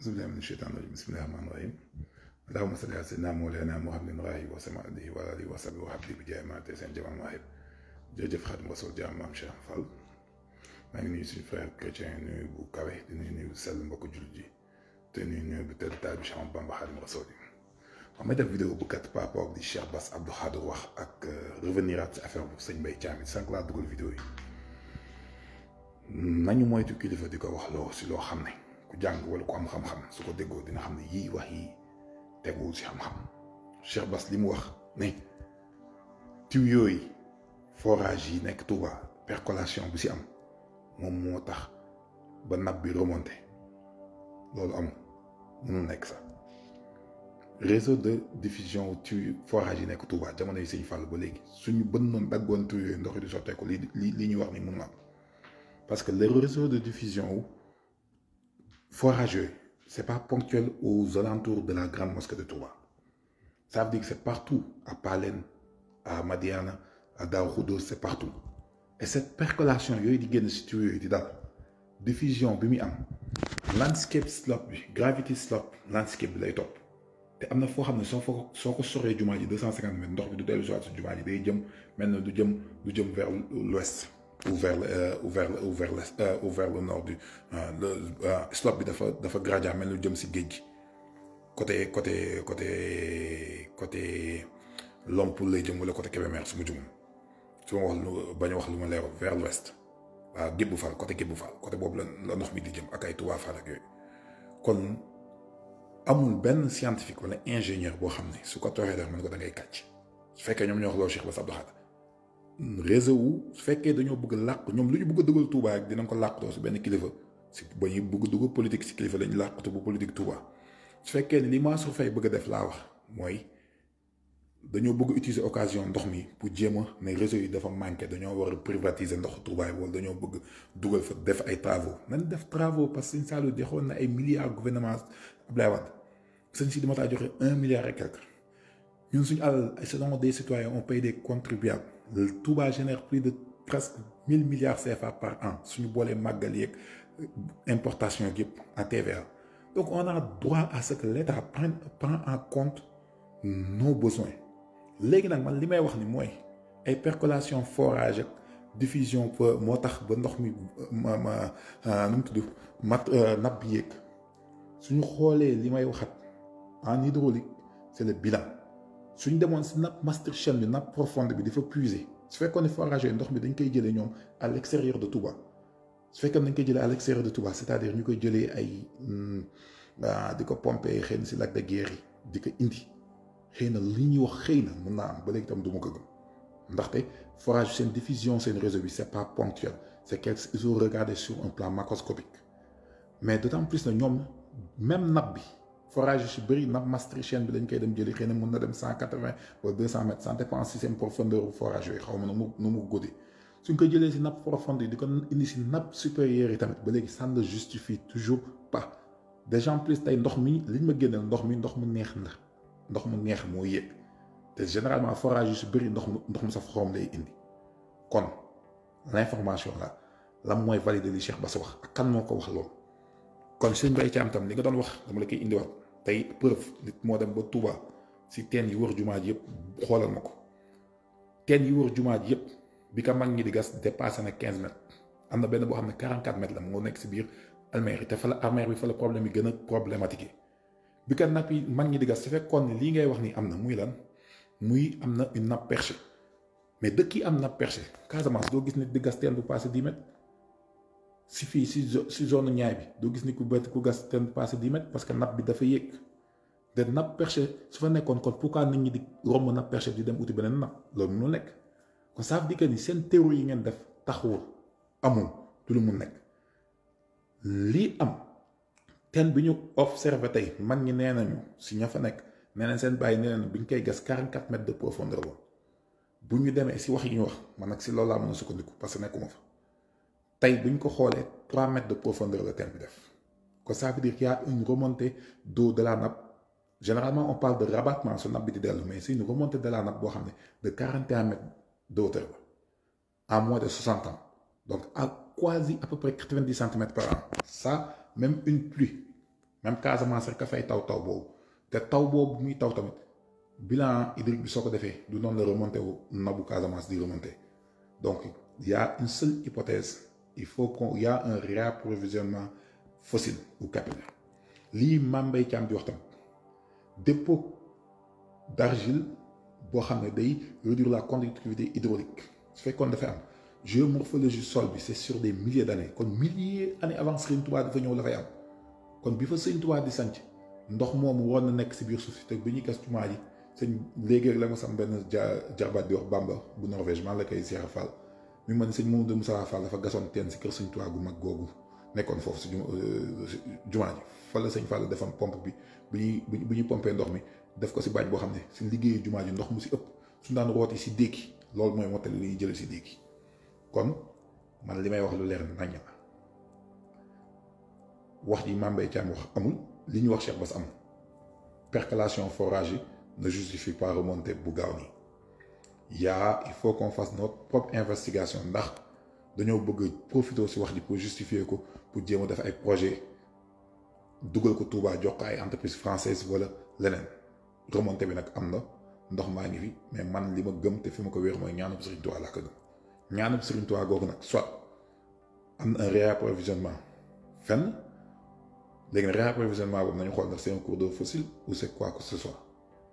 أعوذ بالله من الشيطان الرجيم بسم الله الرحمن الرحيم اللهم صل على سيدنا مولانا محمد راهي وسمع عليه وعلى آله وصحبه وحبه بجاه ما تسين جمال مواهب jërëjëf Xaadimu Rasuul jaam maam Cheikh Fall maa ngi nuyu suñu frère chrétien nuyu bu kawe di nuyu sell mbokku jullit ji te nuyu bu tedd taal bi Cheikh Bamba Xaadimu Rasuul yi wax may def vidéo bu gàtt par rapport di Cheikh Bass Abdou Khadre wax ak revenir at si affaire bu sëñ Mbaye Thiam it sànq laa dugal vidéo yi nañu moytu kilifa di ko wax loo si loo xam ne ku jàng wala ku am xam-xam su ko déggoo dina xam ne yii wax yi teguwul si xam-xam Cheikh Bass li mu wax ne tuyaux yi forage yi nekk Touba percolation bu si am moom moo tax ba nappe bi remonté loolu amul mënul nekk sax réseau de diffusion tuyaux forage yi nekk Touba jamono yi Sëñ Fall ba léegi suñu bën noonu daggoon tuyaux yooyu ndox yi di sotteeku li ñuy wax ni mun na am parce que le réseau de diffusion forage yooyu c'est pas ponctuel aux alentours de la grande mosquée de Touba ça veut dire que c'est partout à Palen à Madiana à Darou Khoudoss c'est partout et cette percolation yooyu di génn si tuyaux yooyu di dal diffusion bi muy am landscape slope bi gravity slope landscape bi lay topp te am na foo xam ne soo ko soree jumaa ji 250 mètres ndox bi du dellu si waat si jumaa ji day jëm mel na du jëm vers l'ouest ou vers le nord du slope bi dafa gradient mel na jëm si géej gi côté Lompoul lay jëm wala côté Kébémer su ma jumul su ma wax lu bañ a wax lu ma leeral vers l'ouest waaw Gébu Fall côté boobu la ndox mi di jëm ak ay Touba Fall ak yooyu kon amul benn scientifique wala ingénieur boo xam ne su ko tooxee def man ko da ngay kàcc su fekkee ñoom ñoo wax loolu Cheikh Bass Abdou Khadre réseau wu su fekkee dañoo bëgg làq ñoom lu ñu bëgg a dugal Touba ak dinañ ko làqatoo si benn kilifa si ba ñuy bëgg dugal politique si kilifa lañ làqatu bu politique Touba su fekkee ne li Mansour Faye bëgg a def laa wax mooy dañoo bëgg utiliser occasion ndox mi pour jéem a ne réseau yi dafa manqué dañoo war a privatiser ndox Touba yi wala dañoo bëgg dugal fa def ay travaux nañ def travaux parce que Sëñ Saliou joxoon na ay milliards gouvernement Abdoulaye Wade Sëñ Sidi Makhtar joxe 1 milliard et quelque ñun suñu alal selon des citoyens on paye des contribuables Touba génère plus de presque 1000 milliards CFA par an suñu boolee màggal yeeg importation yëpp en TVA donc on a droit à ce que l'État prend en compte nos besoins léegi nag man li may wax ni mooy ay percolation forage ak diffusion moo tax ba ndox mi nu mu tudd nappe bi yéeg suñu xoolee li may waxat en hydraulique c'est le bilan suñ demoon si nappe Maastrichtienne bi nappe profonde bi dafa puiser su fekkoon ne forage yooyu ndox mi dañ koy jëlee ñoom à l'extérieur de Touba su fekkee dañ koy jëlee à l'extérieur de Touba c'est-à-dire ñu koy jëlee ay di ko pomper xëy na si lac de Guiers yi di ko indi xëy na li ñuy wax xëy na mën naa am ba léegi tam du ma ko gëm ndaxte forage seen diffusion seen réseau bi c'est pas ponctuel c'est qu'il faut regarder sur un plan macroscopique mais d'autant plus na ñoom même nappe bi forage yu si bëri nappe Maastrichtienne bi lañ koy dem jëli xëy na mën na dem 180 wala 200 mètres ça dépend si seen profondeur forage yooyu xaw ma nu mu guddee suñ ko jëlee si nappe profonde yi di ko indi si nappe supérieure yi tamit ba léegi ça ne justifie toujours pas déjà en plus tey ndox mi liñ ma génneel ndox mu neex na ndox mu neex moo yéeg te généralement forage yu si bëri ndox mu saf xorom lay indi kon l'information la mooy valider li Cheikh Bass wax ak kan moo ko wax loolu kon Sëñ Mbaye Thiam tam li nga doon wax dama la koy indiwaat tey preuve nit moo dem ba Touba si teen yi wër jumaa ji yëpp xoolal ma ko teen yi wër jumaa ji yëpp bi ka mag ñi di gas dépassé na 15 mètres am na benn boo xam ne 44 mètres la moo nekk si biir almeer yi te fa la almeer bi fa la problème yi gën a problématique bi ka napp yi mag ñi di gas su fekkoon ne lii ngay wax ni am na muy lan muy am na une nappe perchée mais dëkk yi am nappe perchée Casamance doo gis nit di gas teen bu passé 10 mètres si fii si zone ñaay bi doo gis ni ku gas teen bu passé 10 mètres parce que nappe bi dafa yéeg te nappe perchée su fa nekkoon kon pourquoi nit ñi di romb nappe perchée di dem uti beneen nappe loolu mënul nekk kon ça veut dire que ni seen théorie yi ngeen def taxawul amul du lu mun nekk lii am teen bi ñu observé tey mag ñi nee nañu si ña fa nekk nee nañ seen bàyyi nee nañu bi ñu koy gas 44 mètres de profondeur la bu ñu demee si wax yi ñu wax man nag si loolu laa mën a sukkandiku parce que nekkuma fa tey bu ñu ko xoolee 3 mètres de profondeur la teen bi def kon ça veut dire qu'il y a une remontée d'eau de la nappe généralement on parle de rabattement su nappe bi di dellu mais c'est une remontée de la nappe boo xam ne de 41 mètres de hauteur la en moins de 60 ans donc à peu près 90 centimètres par an ça même une pluie même Casamance rek ka fay taw boobu te taw boobu muy taw tamit bilan hydrique bi soo ko defee du noonu la remonté wu nabu Casamance di remonté donc il y a une seule hypothèse il faut qu'il y a un réapprovisionnement fossile ou capillaire lii Mame Mbaye Thiam di wax tamit dépôt d'argile boo xam ne day réduire la conductivité hydraulique su fekkoon dafay am géomorphologie sol bi c'est sur des milliers d'années kon milliers d'années avant Serigne Touba dafa ñëw la fay am kon bi fa Serigne Touba di sanc ndox moomu war na nekk si biir suuf si te bi ñuy gas jumaa ji sëñ léegi la ma sam benn jarbaat di wax Bamba bu Norvège man la koy Cheikh Fall mi man sëñ Mamadou Moussa Fall dafa gasoon teen si kër Serigne Touba gu mag googu nekkoon foofu si jumaa ji fa la sëñ Fall defoon pompe bi bu ñuy pompé ndox mi def ko si baaj boo xam ne si liggéeyu jumaa ji ndox mu si ëpp su daan rooti si dékki loolu mooy mottali li ñuy jëlee si dékki kon man li may wax lu leer naññ la wax ji Mame Mbaye Thiam wax amul li ñu wax Cheikh Bass amul percolation forage yi ne justifie pas remonter bu gaaw nii il faut qu'on fasse notre propre investigation ndax dañoo bëgg profiter si wax ji pour justifier ko pour jéem a def ay projet dugal ko Touba jox ko ay entreprise française wala leneen remontée bi nag am na ndox maa ngi fi mais man li ma gëm te fi ma ko wéer mooy ñaanub Serigne Touba laa ko gëm ñaanub Serigne Touba googu nag soit am na un réapprovisionnement fenn léegi nag réapprovisionnement boobu nañu xool ndax c'est un cours d'eau fossile ou c'est quoi que ce soit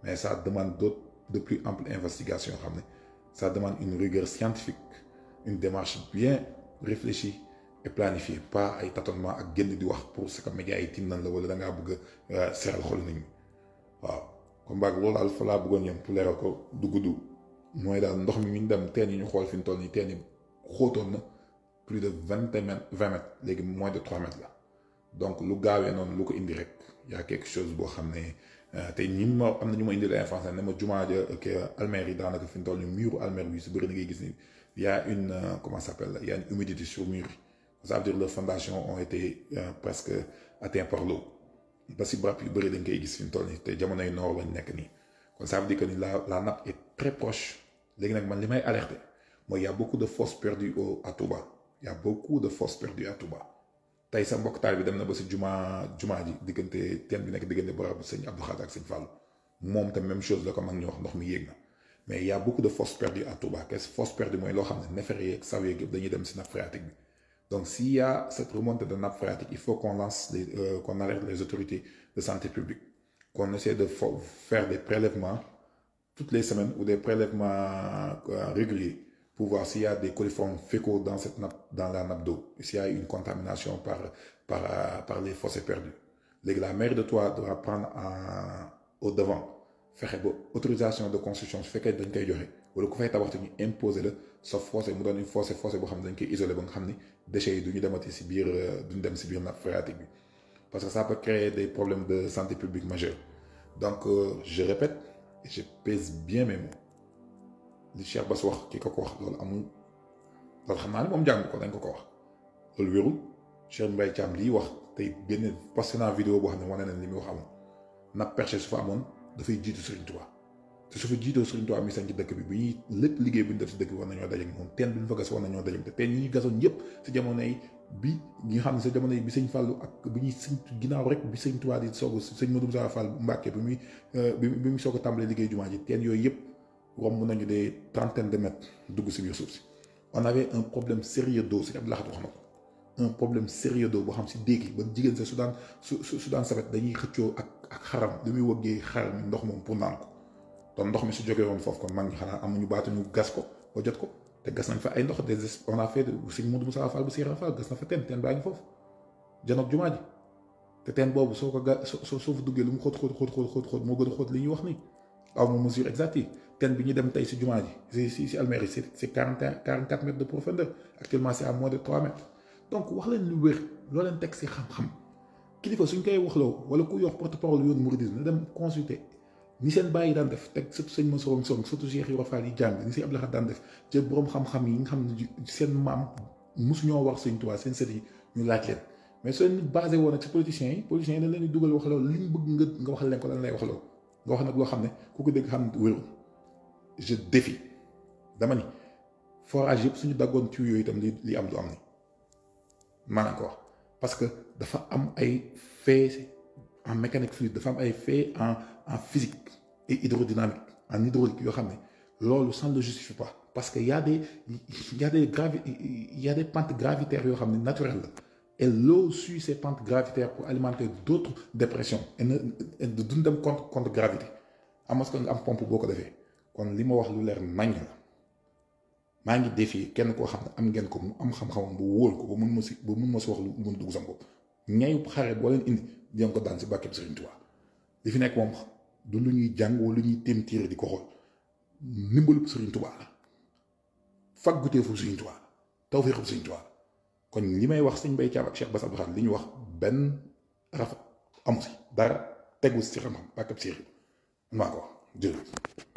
mais ça demande d'autres de plus ample investigation yoo xam ne ça demande une rigueur scientifique une démarche bien réfléchie et planifiée pas ay tâtonnement ak génn di wax pour ce que médias yi tim nan la wala da ngaa bëgg a seeral xol nit ñi waaw comme baag loolu daal fa laa bëggoon yem pour leeral ko du gudd mooy daal ndox mi ñu dem teen yi ñu xool fi ñu toll nii teen yi xóotoon na plus de 20 mètres léegi moins de 3 mètres la donc lu gaawee noonu lu ko indi rek y a quelque chose boo xam ne tey ñi ma am na ñu ma indi la information ne ma jumaa ja almer yi daanaka fi ñu toll nii muru almer bi su bëri na ngay gis ni y a une comment ça s'appelle il y a une humidité sur mur yi ça veut dire leurs fondations ont été presque atteintes par l'eau ba si barab yu bëri dañ koy gis fi ñu toll nii te jamonoy noor lañ nekk nii kon ça veut dire que ni la nappe est très proche léegi nag man li may alerter mooy y a beaucoup de fosses perdues à Touba y a beaucoup de fosses perdues à Touba tey sa mbokk taal bi dem na ba si jumaa ji diggante teen bi nekk diggante barabu sëñ Abdou Khadre ak sëñ Fallou moom tam même chose la ko mag ñu wax ndox mi yéeg na mais y a beaucoup de fosses perdues à Touba qu'est-ce fosse perdue mooy loo xam ne neefere yeeg saw yeeg yëpp dañuy dem si nappe phréatique bi donc s'il y a cette remontée de nappe phréatique il faut qu'on qu'on alerte les autorités de santé publique qu'on essaie de faire des prélèvements toutes les semaines ou des prélèvements réguliers pour voir s'il y a des coliformes fécaux dans cette nappe, dans la nappe d'eau, s'il y a une contamination par les fossés perdus. La mairie de Touba doit prendre au devant, faire autorisation de construction, su fekkee dañ koy joxe wala ku fay tabax te ñu imposer la sa fossé mu doon une fossé boo xam ne dañ koy isoler ba nga xam ni déchets yi du ñu demati si biir duñu dem si biir nappe phréatique bi parce que ça peut créer des problèmes de santé publique majeurs. Donc je répète et je pèse bien mes mots. li Cheikh Bass wax ki ko wax loolu amul loolu xam naa ne moom jàng ko dañ ko wax loolu wérul Cheikh Mbaye Thiam lii wax tey benn posté naa vidéo boo xam ne wane na li muy wax amul nappe perchée su fa amoon dafay jiitu Serigne Touba te su fa jiitoo Serigne Touba mi sañ ci dëkk bi bu ñuy lépp liggéey bu ñu def si dëkk bi war nañoo daje moom teen bi ñu fa gas war nañoo daje te teen yi ñu gasoon yëpp si jamono yi bi ñi nga xam ne sa jamono yi bi sëñ Fallou ak bi ñuy sëñ ginnaaw rek bi sëñ Touba di soog sëñ Modou Moussa Fall Mbacke bi muy soog a tàmbalee liggéey jumaa ji teen yooyu yëpp romb nañu des trentaines de mètres dugg si biir suuf si on avait un problème sérieux d'eau si Abdou Lahad wax na ko un problème sérieux d'eau boo xam si déegi ba jigéen sa su daan sawet dañuy xëccoo ak xaram li muy wëggee xar mi ndox moom pour naan ko donc ndox mi su jógee woon foofu kon mag ñi xanaa amuñu baatu ñu gas ko ba jot ko te gas nañ fa ay ndox on a fait sëñ Modou Moussa Fall bu Sira Fall gas na fa teen baa ngi foofu janoog jumaa ji te teen boobu soo ko soo fa duggee lu mu xóot moo gën a xóot li ñuy wax nii aw ma mesure exacte yi teen bi ñu dem tey si jumaa ji si almer yi c'est 44 mètres de profondeur actuellement c'est à moins de 3 mètres donc wax leen lu wér loo leen teg si xam-xam kilifa suñ koy waxloo wala ku yor porte-parole yoon mouridisme na dem consulter ni seen bàyyi daan def teg surtout sëñ Mansour Song surtout Cheikh Ibra Fall yi jàng ni si Abdou Lahad daan def jël boroom xam-xam yi nga xam ne seen maam mosuñoo wax Sëñ Tuubaa seen sët yi ñu laaj leen mais soo leen basé woon ak si politiciens yi dañ leen di dugal wax loolu li ñu bëgg nga wax leen ko lan lay wax loolu nga wax nag loo xam ne ku ko dégg xam ne wérul je défie dama ni forage yëpp suñu daggoon ci yooyu itam li am du am ni maanaam ko wax parce que dafa am ay faits en mécanique fluide dafa am ay fait en physique et hydrodynamique en hydraulique yoo xam ne loolu ça ne le justifie pas parce que y a des pentes gravitaires yoo xam ne naturelles la et l'eau suit ces pentes gravitaires pour alimenter d'autres dépressions et duñ dem contre gravité amas ko nga am pompe boo ko defee kon li ma wax lu leer nañ la maa ngi défier kenn koo xam ne am ngeen ko mu am xam-xamam bu wóol ko ba mun ma si wax lu mun dugg sama bopp ñayu xare boo leen indi di ko daan si bàkkeeb Serigne Touba li fi nekk moom du lu ñuy jàng wala lu ñuy téem tiire di ko xool ndimbalu Serigne Touba la faggutee fu Serigne Touba tawfeexu Serigne Touba kon li may wax sëñ Mbaye Thiam ak Cheikh Bass Abdou Khadre li ñu wax benn rafet amu si dara tegu si xam-xam bàkkeeb Serigne maa ko wax jërëjëf